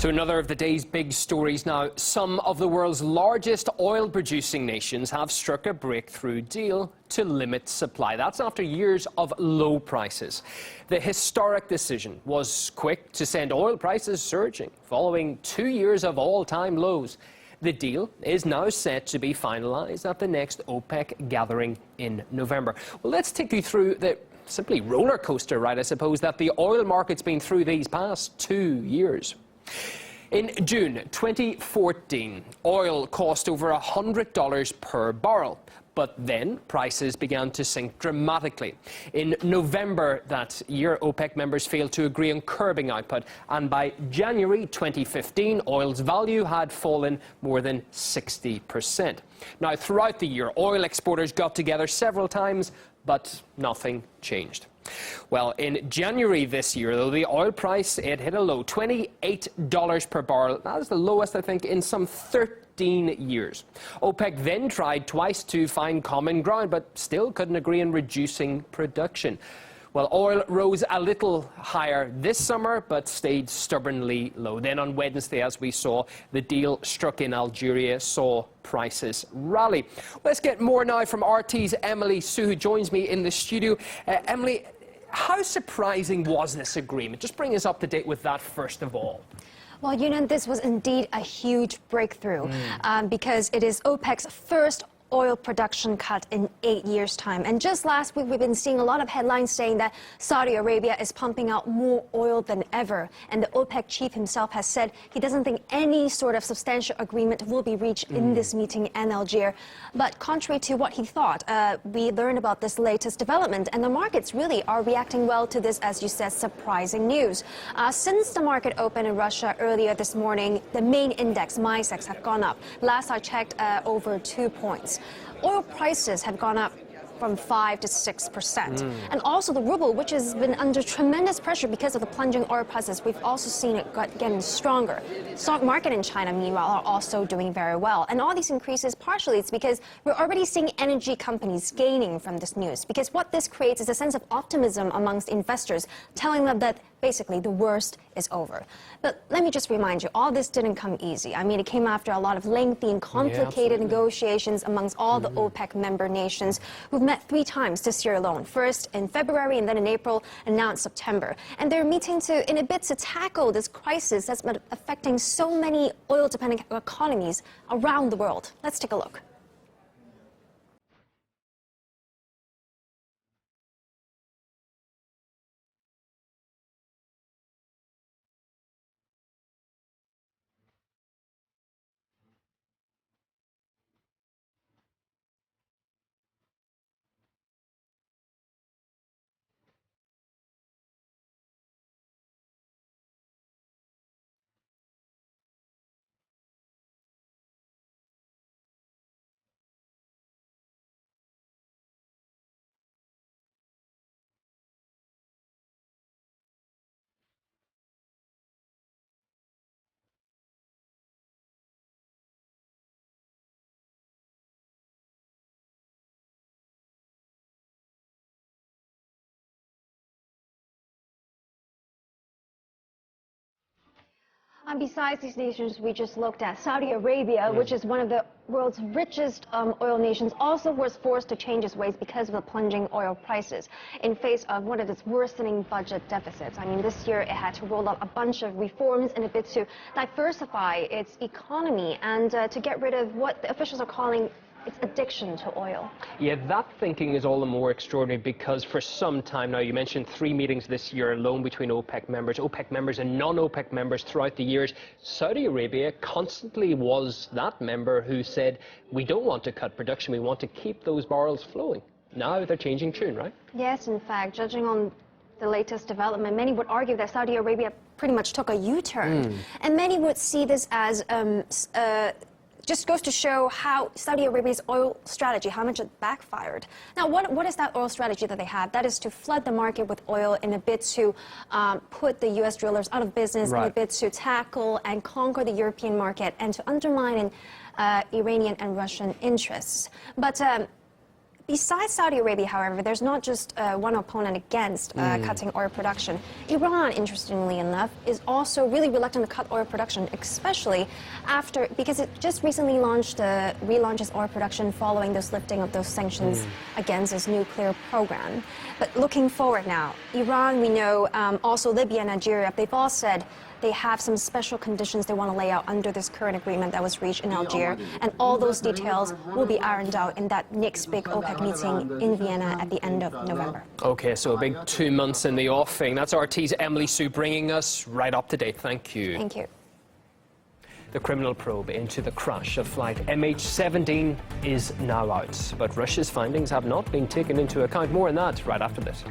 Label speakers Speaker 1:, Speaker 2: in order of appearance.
Speaker 1: To another of the day's big stories now. Some of the world's largest oil-producing nations have struck a breakthrough deal to limit supply. That's after years of low prices. The historic decision was quick to send oil prices surging, following 2 years of all-time lows. The deal is now set to be finalized at the next OPEC gathering in November. Well, let's take you through the simply roller coaster ride, I suppose, that the oil market's been through these past 2 years. In June 2014, oil cost over $100 per barrel, but then prices began to sink dramatically. In November that year, OPEC members failed to agree on curbing output, and by January 2015, oil's value had fallen more than 60%. Now, throughout the year, oil exporters got together several times, but nothing changed. Well, in January this year, though, the oil price, it hit a low, $28 per barrel. That is the lowest, I think, in some 13 years. OPEC then tried twice to find common ground, but still couldn't agree on reducing production. Well, oil rose a little higher this summer, but stayed stubbornly low. Then on Wednesday, as we saw, the deal struck in Algeria saw prices rally. Let's get more now from RT's Emily Sue, who joins me in the studio. Emily, how surprising was this agreement? Just bring us up to date with that first of all.
Speaker 2: Well, this was indeed a huge breakthrough because it is OPEC's first oil production cut in 8 years' time. And just last week, we've been seeing a lot of headlines saying that Saudi Arabia is pumping out more oil than ever. And the OPEC chief himself has said he doesn't think any sort of substantial agreement will be reached in this meeting in Algiers. But contrary to what he thought, we learned about this latest development, and the markets really are reacting well to this, as you said, surprising news. Since the market opened in Russia earlier this morning, the main index, MISEX, have gone up. Last I checked, over 2 points. Oil prices have gone up from 5 to 6%. And also the ruble, which has been under tremendous pressure because of the plunging oil prices, we've also seen it getting stronger. Stock market in China, meanwhile, are also doing very well. And all these increases, partially, it's because we're already seeing energy companies gaining from this news. Because what this creates is a sense of optimism amongst investors, telling them that basically the worst is over. But let me just remind you, all this didn't come easy. I mean, it came after a lot of lengthy and complicated negotiations amongst all the OPEC member nations who've met 3 times this year alone. First in February, and then in April, and now in September. And they're meeting in a bid to tackle this crisis that's been affecting so many oil-dependent economies around the world. Let's take a look. And besides these nations we just looked at, Saudi Arabia, which is one of the world's richest oil nations, also was forced to change its ways because of the plunging oil prices in face of one of its worsening budget deficits. I mean, this year it had to roll out a bunch of reforms in a bid to diversify its economy and to get rid of what the officials are calling its addiction to oil.
Speaker 1: Yeah, that thinking is all the more extraordinary because for some time now, you mentioned 3 meetings this year alone between OPEC members and non-OPEC members throughout the years. Saudi Arabia constantly was that member who said, we don't want to cut production, we want to keep those barrels flowing. Now they're changing tune, right?
Speaker 2: Yes, in fact, judging on the latest development, many would argue that Saudi Arabia pretty much took a U-turn. And many would see this as just goes to show how Saudi Arabia's oil strategy, how much it backfired. Now, what is that oil strategy that they have? That is to flood the market with oil in a bid to put the U.S. drillers out of business, in a bid to tackle and conquer the European market, and to undermine Iranian and Russian interests. But Besides Saudi Arabia, however, there's not just one opponent against cutting oil production. Iran, interestingly enough, is also really reluctant to cut oil production, especially because it just recently relaunched its oil production following this lifting of those sanctions against its nuclear program. But looking forward now, Iran, we know, also Libya and Nigeria, they've all said they have some special conditions they want to lay out under this current agreement that was reached in Algiers, and all those details will be ironed out in that next big OPEC meeting in Vienna at the end of November.
Speaker 1: Okay, so a big 2 months in the offing. That's RT's Emily Sue bringing us right up to date. Thank you.
Speaker 2: Thank you.
Speaker 1: The criminal probe into the crash of flight MH17 is now out, but Russia's findings have not been taken into account. More on that right after this.